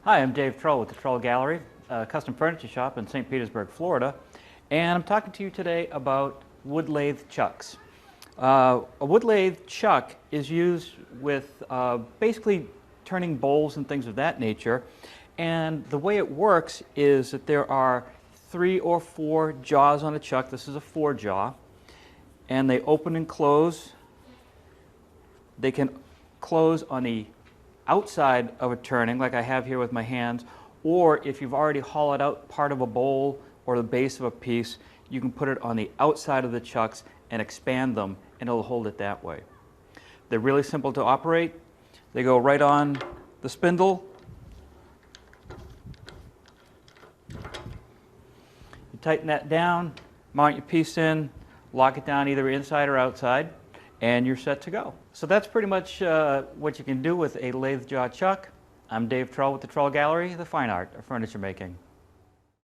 Hi, I'm Dave Trull with the Trull Gallery, a custom furniture shop in St. Petersburg, Florida, and I'm talking to you today about wood lathe chucks. A wood lathe chuck is used with basically turning bowls and things of that nature, and the way it works is that there are 3 or 4 jaws on a chuck. This is a 4 jaw, and they open and close. They can close on the outside of a turning, like I have here with my hands, or if you've already hollowed out part of a bowl or the base of a piece, you can put it on the outside of the chucks and expand them, and it'll hold it that way. They're really simple to operate. They go right on the spindle. You tighten that down, mount your piece in, lock it down either inside or outside, and you're set to go. So that's pretty much what you can do with a lathe jaw chuck. I'm Dave Trull with the Trull Gallery, the fine art of furniture making.